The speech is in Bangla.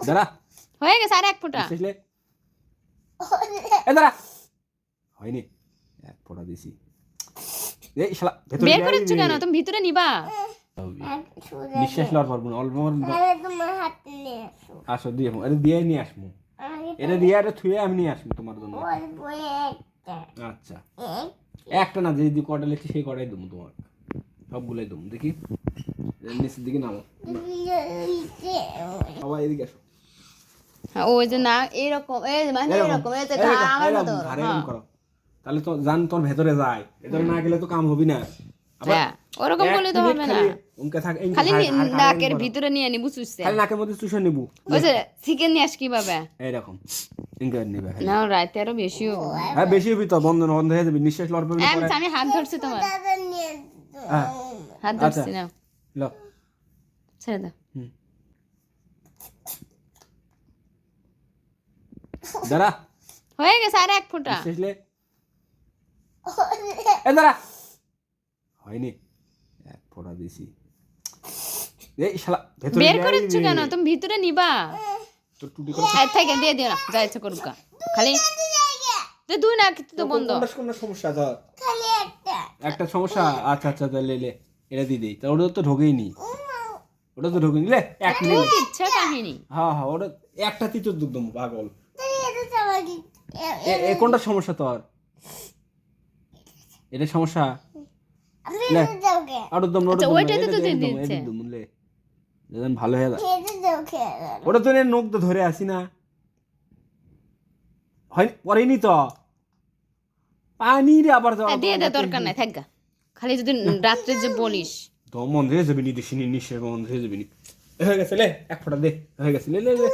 দাঁড়া হয়ে গেছে আর এক ফোঁটা। শেষলে দাঁড়া হয়নি, এক ফোঁটা দিছি। এই শালা ভেতরে বের করে দিচ্ছ কেন? তুমি ভিতরে নিবা। নিঃশ্বাস লওয়ার পারবো না, অল্প আসো দিয়ে এটা দিয়ে নিয়ে আসবো, এটা দিয়ে এটা থুয়ে আমি নিয়ে আসবো তোমার জন্য। আচ্ছা একটা না, যে কটা লিখছি সেই কটাই দেবো তোমার, সবগুলোই দেবো। দেখি নিচের দিকে নামো, সবাই এদিকে আসো। ওই যে না এরকম, এই মানে এরকম এই যে আমার মতো। করো তাহলে তো জান তোর ভেতরে যায়, ভেতরে না গেলে তো কাম হবে না। হ্যাঁ ওরকম বলে তো হবে না, খালি নাকের ভিতরে নিয়ে নিবু চুষছে, খালি নাকের মধ্যে চুষে নিব। ওই যে চিকেন নিয়ে আস কিভাবে এইরকম ইনকার নিবে না, রাতে আরো বেশিও। হ্যাঁ বেশি হবি তো, বন্ধ বন্ধ হয়ে যাবে, নিঃশ্বাস লড় পাবি না পরে। আমি হাত ধরছি তোমার, হ্যাঁ হাত ধরছি না, লো ছেড়ে দাও। দাঁড়া হয়ে গেছে আর এক ফোঁটা। শেষলে দাঁড়া হয়নি, এক ফোঁটা দিছি। এই শালা ভেতরে বের করে দিচ্ছ কেন? তুমি ভিতরে নিবা। তোর টুটি করে থেকে দিয়ে দিও না, যা ইচ্ছা করুক গা। খালি যে দুই না কিছু তো বন্ধ। কোনটা সমস্যা ধর, খালি একটা সমস্যা। আচ্ছা আচ্ছা তাহলে লে এটা দিয়ে দেই, তাহলে ওটা তো ঢোকেই নি, ওটা তো ঢোকেনি। লে এক মিনিট ইচ্ছা কাহিনী। হ্যাঁ হ্যাঁ ওটা একটা তিতর দুধ দম পাগল। কোনটা সমস্যা তোর? এটা সমস্যা। লে আরো দম আচ্ছা ওইটাতে তো দিয়ে দিচ্ছে। লে যেন ভালো হয়ে যায়। ওটা তো নখ তো ধরে আসি না, হয় পরেনি তো পানি রে আবার যাওয়া দিয়ে দে, দরকার নাই থাকগা। খালি যদি রাত্রে যে বলিস দম বন্ধ হয়ে যাবে নি, দেশি নিঃশ্বাস বন্ধ হয়ে যাবে নি। হয়ে গেছে লে এক ফোঁটা দে, হয়ে গেছে লে লে লে